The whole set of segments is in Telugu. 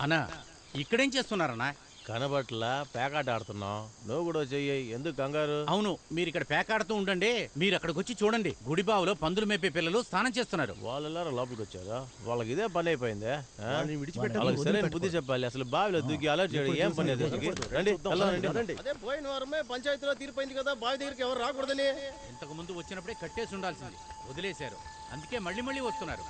అన్నా ఇక్కడేం చేస్తున్నారన్నా? కనబట్లా పేకాట ఆడుతున్నాం. నువ్వు కూడా చెయ్యి, ఎందుకు కంగారు? అవును, మీరు ఇక్కడ పేకాడుతూ ఉండండి. మీరు అక్కడికి వచ్చి చూడండి, గుడిబావులో పందులు మేపే పిల్లలు స్నానం చేస్తున్నారు. వాళ్ళెల్లారూ లోపలికి వచ్చారా? వాళ్ళకి ఇదే పని అయిపోయిందే. విడిచిపెట్టాలి, సరైన బుద్ధి చెప్పాలి. అసలు బావిలో దూకి అలర్ట్ చేయడం ఏం పని? అదే పోయిన వారమే పంచాయతీలో తీరిపోయింది కదా, బావి దగ్గరికి ఎవరు రాకూడదని. ఇంతకు ముందు వచ్చినప్పుడే కట్టేసి ఉండాల్సింది, వదిలేశారు. అందుకే మళ్ళీ మళ్ళీ వస్తున్నారు.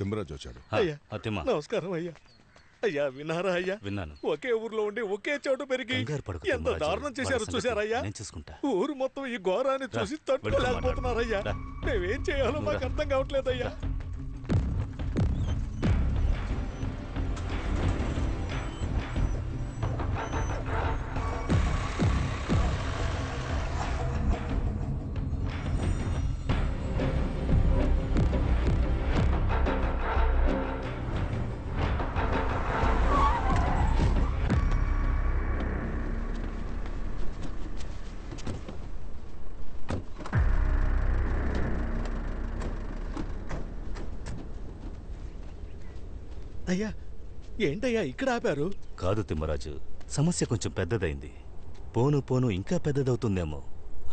తిమ్మరాజు వచ్చాడు. అయ్యా అతిమ్మ నమస్కారం అయ్యా. అయ్యా విన్నారా అయ్యా, విన్నాను. ఒకే ఊర్లో ఉండి ఒకే చోట పెరిగి కంగారు పడకు ఎంత తిమ్మరాజు. దారుణం చేశారు వాళ్ళ సంగతి చూసారయ్యా. నేను చూసుకుంటా. ఊరు మొత్తం ఈ ఘోరాన్ని చూసి తట్టుకోలేకపోతున్నారయ్యా. రా. మేమేం చేయాలో మాకు అర్థం కావట్లేదయ్యా. అయ్యా ఏంటయ్యా ఇక్కడ ఆపారు? కాదు తిమ్మరాజు, సమస్య కొంచెం పెద్దదైంది. పోను పోను ఇంకా పెద్దదవుతుందేమో.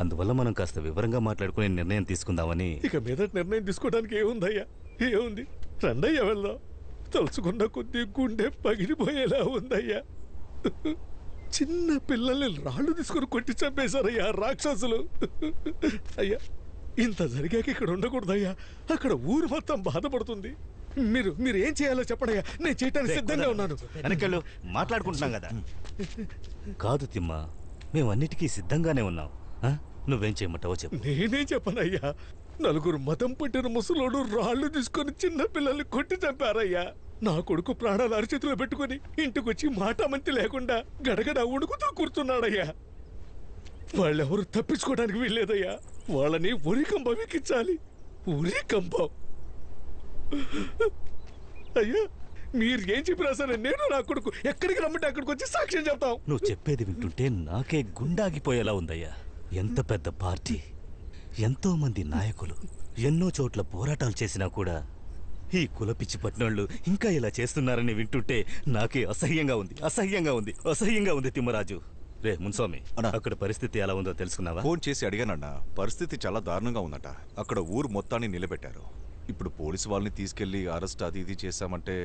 అందువల్ల మనం కాస్త వివరంగా మాట్లాడుకునే నిర్ణయం తీసుకుందామని. ఇక మీద నిర్ణయం తీసుకోవడానికి ఏముందయ్యా? ఏముంది, రండయ్యా వెళ్దాం. తలుచుకున్న కొద్దీ గుండె పగిలిపోయేలా ఉందయ్యా. చిన్న పిల్లల్ని రాళ్ళు తీసుకుని కొట్టి చంపేశారయ్యా రాక్షసులు. అయ్యా ఇంత జరిగాక ఇక్కడ ఉండకూడదయ్యా. అక్కడ ఊరు మొత్తం బాధపడుతుంది. మీరు ఏం చేయాలో చెప్పడయ్యా, నేను చేయటానికి సిద్ధంగా ఉన్నాను. వెనకెళ్ళు, మాట్లాడుకుంటున్నాం కదా. కాదు తిమ్మ, మేమన్నిటికీ సిద్ధంగానే ఉన్నాం. నువ్వేం చేయమంటావో చెప్పు. నేనే చెప్పనయ్యా. నలుగురు మతం పట్టిన ముసలోడు రాళ్ళు తీసుకొని చిన్న పిల్లల్ని కొట్టి చంపారయ్యా. నా కొడుకు ప్రాణాలు అరచేతిలో పెట్టుకుని ఇంటికొచ్చి మాటామంతి లేకుండా గడగడ ఉడుకుతూ కూర్చున్నాడయ్యా. వాళ్ళెవరు తప్పించుకోవడానికి వీల్లేదయ్యా. వాళ్ళని ఉరికంబం ఎక్కించాలి. ఉరికంబం. అయ్యా మీరు ఏం చెప్పినా సరే నేను నా కొడుకు ఎక్కడికి రమ్మంటే అక్కడికి వచ్చి సాక్ష్యం చెప్తాం. నువ్వు చెప్పేది వింటుంటే నాకే గుండాగిపోయేలా ఉందయ్యా. ఎంత పెద్ద పార్టీ, ఎంతో మంది నాయకులు, ఎన్నో చోట్ల పోరాటాలు చేసినా కూడా ఈ కులపిచ్చి పట్టినోళ్ళు ఇంకా ఇలా చేస్తున్నారని వింటుంటే నాకే అసహ్యంగా ఉంది, అసహ్యంగా ఉంది, అసహ్యంగా ఉంది తిమ్మరాజు. రే మున్స్వామి, అక్కడ పరిస్థితి ఎలా ఉందో తెలుసుకున్నావా? ఫోన్ చేసి అడిగానన్నా. పరిస్థితి చాలా దారుణంగా ఉందట. అక్కడ ఊరు మొత్తాన్ని నిలబెట్టారు. ఇప్పుడు పోలీసు వాళ్ళని తీసుకెళ్లి అరెస్ట్ అది ఇది చేశామంటే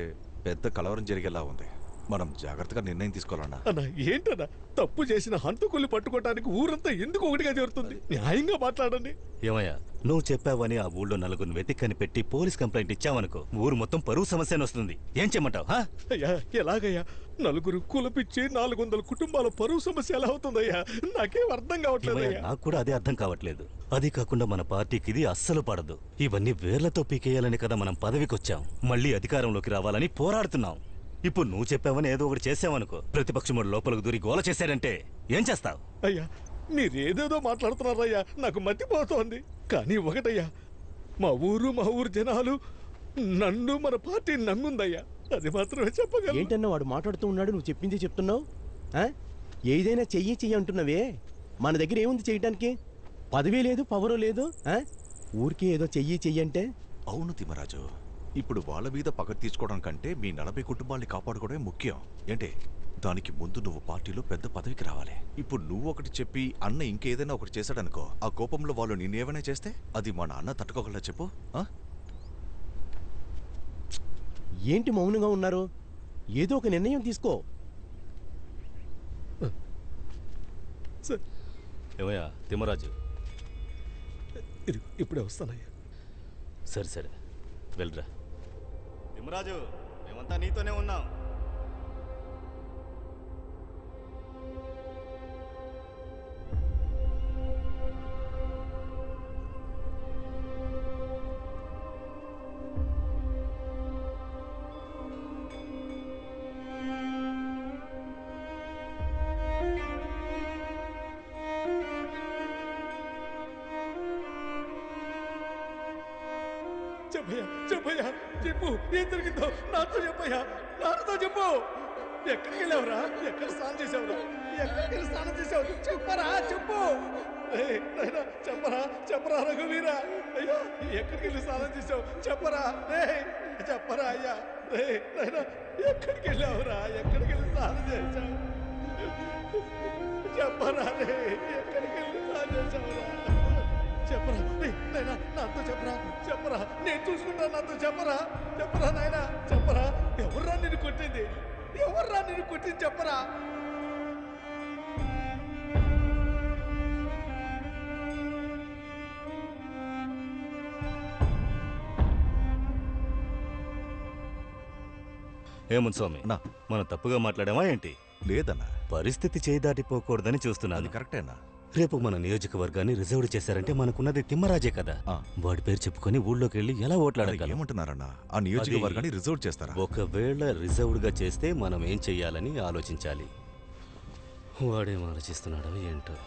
పెద్ద కలవరం జరిగేలా ఉంది. మనం జాగ్రత్తగా నిర్ణయం తీసుకోవాలన్నా. అన్నా ఏంటన్నా, తప్పు చేసిన హంతకుల్ని పట్టుకోవడానికి ఊరంతా ఎందుకు ఒకటిగా చేరుతుంది? న్యాయంగా మాట్లాడండి. ఏమయ్యా, నువ్వు చెప్పావని ఆ ఊళ్ళో నలుగురిని వెతిక్కని పెట్టి పోలీస్ కంప్లైంట్ ఇచ్చావనుకో, ఊరు మొత్తం పరువు సమస్యను వస్తుంది. ఏం చెయ్యమంటావు? అయ్యా ఎలాగయ్యా? నలుగురు కులపిచ్చి 400 కుటుంబాల పరువు సమస్య ఎలా అవుతుందయ్యా? నాకేం అర్థం కావట్లేదయ్యా. నాకు కూడా అదే అర్థం కావట్లేదు. అది కాకుండా మన పార్టీకి ఇది అస్సలు పడదు. ఇవన్నీ వేర్లతో పీకేయాలని కదా మనం పదవికొచ్చాం. మళ్ళీ అధికారంలోకి రావాలని పోరాడుతున్నాం. ఇప్పుడు నువ్వు చెప్పావని ఏదో ఒకటి చేసావనుకో, ప్రతిపక్షముడు లోపలికి దూరి గోల చేశాడంటే ఏం చేస్తావు? అయ్యా మీరేదేదో మాట్లాడుతున్నారయ్యా, నాకు మతిపోతోంది. కానీ ఒకటయ్యా, మా ఊరు జనాలు నన్ను మన పార్టీ నమ్ముందయ్యా. అది మాత్రమే చెప్పగలను. ఏంటన్నా వాడు మాట్లాడుతూ ఉన్నాడు, నువ్వు చెప్పింది చెప్తున్నావు. ఏదైనా చెయ్యి అంటున్నావే, మన దగ్గర ఏముంది చేయడానికి? పదవి లేదు, పవరు లేదు. ఊరికే ఏదో చెయ్యి అంటే. అవును తిమ్మరాజు, ఇప్పుడు వాళ్ళ మీద పగ తీర్చుకోవడం కంటే మీ 40 కుటుంబాల్ని కాపాడుకోవడమే ముఖ్యం. ఏంటి, దానికి ముందు నువ్వు పార్టీలో పెద్ద పదవికి రావాలి. ఇప్పుడు నువ్వు ఒకటి చెప్పి అన్న ఇంకేదైనా ఒకటి చేశాడనుకో, ఆ కోపంలో వాళ్ళు నిన్నేమైనా చేస్తే అది మా నాన్న తట్టుకోగలరా చెప్పు? ఏంటి మౌనంగా ఉన్నారు? ఏదో ఒక నిర్ణయం తీసుకో. ఏమయ్యా తిమ్మరాజు, ఇప్పుడే వస్తానయ్యా. సరే వెళ్ళరా. తిమ్మరాజు, మేమంతా నీతోనే ఉన్నాం. చెప్పయ్యా చెప్పు, ఏం జరిగిందో నాతో చెప్పయ్యా, నాతో చెప్పు. ఎక్కడికి వెళ్ళావురా? ఎక్కడ స్నానం చేసావురా? ఎక్కడికి వెళ్ళి స్నానం చేసావు? చెప్పరా, చెప్పు. చెప్పరా రఘువీరా. అయ్యా ఎక్కడికి వెళ్ళి స్నానం చేసావు? చెప్పరా చెప్పరా అయ్యా. ఎక్కడికి వెళ్ళావురా? ఎక్కడికి వెళ్ళి స్నానం చేసావు? చెప్పరా ఎక్కడికి వెళ్ళి స్నానం చేసావురా? చెప్పరా నాతో చెప్పరా నేను చూసుకుంటా. నాతో చెప్పరా నాయనా, చెప్పరా. ఎవర్రా నిన్ను కొట్టింది? చెప్పరా. ఏముంది స్వామి నా మనం తప్పుగా మాట్లాడామా ఏంటి? లేదన్నా, పరిస్థితి చేయి దాటిపోకూడదని అది చూస్తున్నాను. కరెక్టేనా. రేపు మన నియోజకవర్గాన్ని రిజర్వ్డ్ చేశారంటే మనకున్నది తిమ్మరాజే కదా. ఆ. వాడి పేరు చెప్పుకొని ఊళ్ళోకి వెళ్ళి ఎలా అది ఓట్లాడగలం? ఏమంటున్నారన్నా, ఆ నియోజకవర్గాన్ని రిజర్వ్ చేస్తారా? ఒకవేళ రిజర్వ్డ్ గా చేస్తే మనం ఏం చెయ్యాలని ఆలోచించాలి. వాడేం ఆలోచిస్తున్నాడో ఏంటో.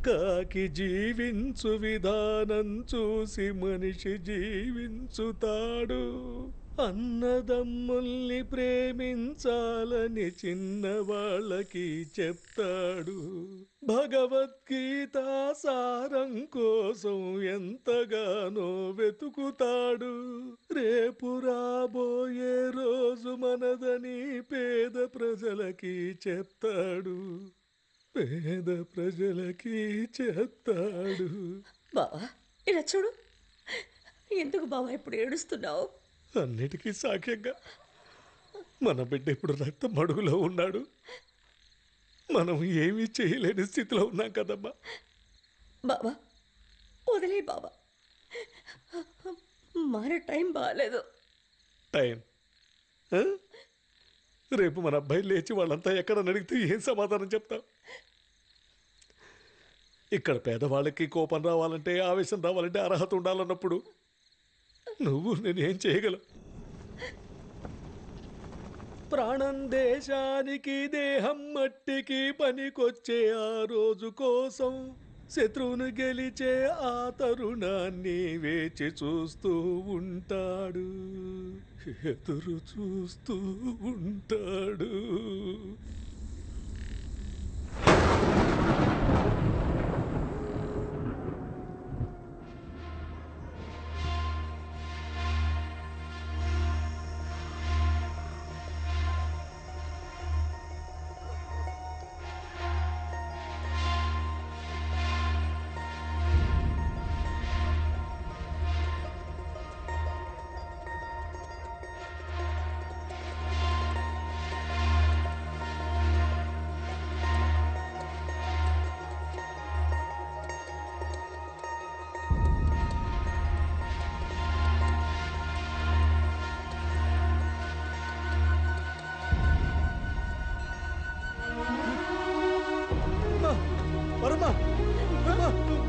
కాకి జీవించు విధానం చూసి మనిషి జీవించుతాడు. అన్నదమ్ముల్ని ప్రేమించాలని చిన్నవాళ్ళకి చెప్తాడు. భగవద్గీత సారం కోసం ఎంతగానో వెతుకుతాడు. రేపు రాబోయే రోజు మనదని పేద ప్రజలకి చెప్తాడు. పేద ప్రజలకి చెప్తాడు. బావా ఇలా చూడు. ఎందుకు బావా ఇప్పుడు ఏడుస్తున్నావు? అన్నిటికీ సాక్ష్యంగా మన బిడ్డ ఇప్పుడు రక్తం మడుగులో ఉన్నాడు. మనం ఏమీ చేయలేని స్థితిలో ఉన్నాం కదమ్మా. బావా వదిలే బావా, మన టైం బాగాలేదు. టైం ఆ? రేపు మన అబ్బాయి లేచి వాళ్ళంతా ఎక్కడ అడిగితే ఏం సమాధానం చెప్తాం? ఇక్కడ పేదవాళ్ళకి కోపం రావాలంటే, ఆవేశం రావాలంటే అర్హత ఉండాలన్నప్పుడు నువ్వు నేనేం చేయగలం? ప్రాణం దేశానికి, దేహం మట్టికి పనికొచ్చే ఆ రోజు కోసం శత్రువును గెలిచే ఆ తరుణాన్ని వేచి చూస్తూ ఉంటాడు, ఎదురు చూస్తూ ఉంటాడు.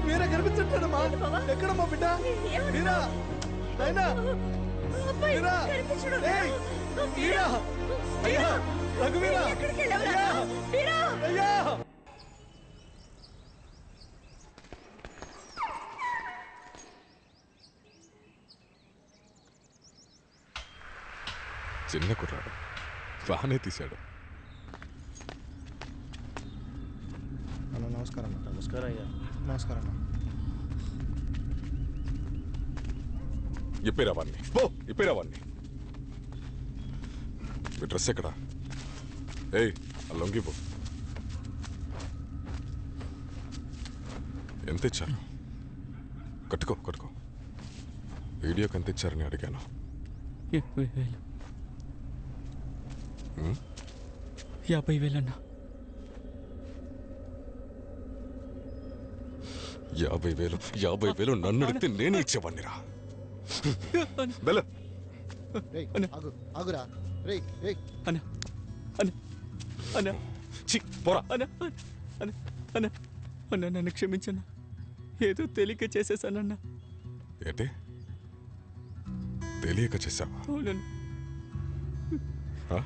మీరే కనిపించట్లేదమ్మా. ఎక్కడమ్మా బిడ్డ? మీరా నాయనా, మీరా, ఏయ్, మీరా, అయ్యా, రఘువీరా, అయ్యా, అయ్యా. చిన్న కుర్రాడు బాగానే తీశాడు. నమస్కారం. నమస్కారం అయ్యా. నమస్కారం. ఇప్పిరా వాడిని, పో ఇప్పిరా వాడిని. మీ డ్రెస్ ఎక్కడా? ఏయ్ ఆ లొంగిపో. ఎంత ఇచ్చారు? కట్టుకో కట్టుకో. వీడియోకి ఎంత ఇచ్చారని అడిగాను. 50,000. ఉమ్? 50,000 అన్నా. 50,000 నన్ను అడిగితే నేనే ఇచ్చేవాడినిరా. వెళ్ళు. ఆగురా రేయ్ రేయ్ అన్న అన్న అన్న ఛీ, పోరా. అన్న అన్న అన్న అన్న నన్ను క్షమించన్న, ఏదో తెలియక చేసేసానన్న. ఏంటి తెలియక చేసావా? అవునన్న. ఆ?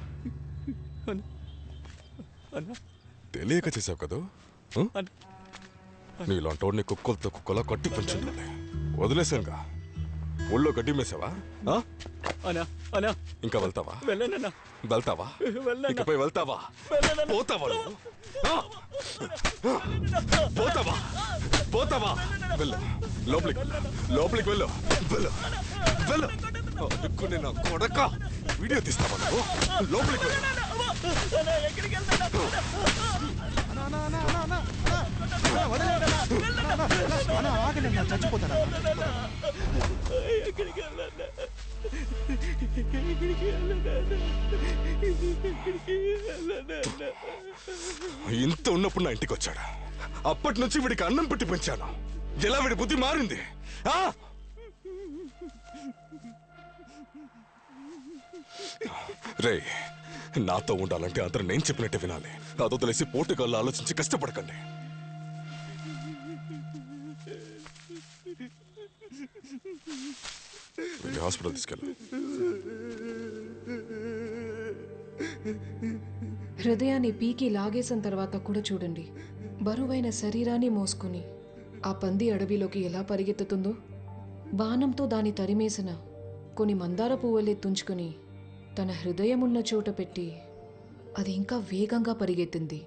అన్న అన్న తెలియక చేసావు కదా? ఆ? అన్న నీలాంటోడిని కుక్కలతో కుక్కలా కట్టి పెంచుండాలి. వదిలేసానుగా. ఊళ్ళో గడ్డి మేసావా? ఆ? అన్న అన్న ఇంకా వెళ్తావా? వెళ్ళనన్న. వెళ్తావా? వెళ్ళను. ఇకపై వెళ్తావా? వెళ్ళనన్న. పోతావా నువ్వు? ఆ? పోతావా? పోతావా? వెళ్ళు. లోపలికి వెళ్ళు. వెళ్ళు. వెళ్ళు. అనుకునే నా కొడక. వీడియో తీస్తావా నువ్వు? లోపలికి వెళ్ళు. చచ్చిపోతాడా? ఇంత ఉన్నప్పుడు నా ఇంటికి వచ్చాడు. అప్పటి నుంచి వీడికి అన్నం పెట్టి పెంచాను. ఎలా వీడి బుద్ధి మారింది? ఆ? రే, నాతో ఉండాలంటే అందరూ నేను చెప్పినట్టే వినాలి. అదో తెలిసి పోటుగాళ్ళు ఆలోచించి కష్టపడకండి. హాస్పిటల్ తీసుకెళ్ళు. హృదయాన్ని పీకి లాగేసిన తర్వాత కూడా చూడండి, బరువైన శరీరాన్ని మోసుకుని ఆ పంది అడవిలోకి ఎలా పరిగెత్తుతుందో. బాణంతో దాన్ని తరిమేసిన కొన్ని మందార పువ్వులే తుంచుకొని తన హృదయం ఉన్న చోట పెట్టి అది ఇంకా వేగంగా పరిగెత్తింది.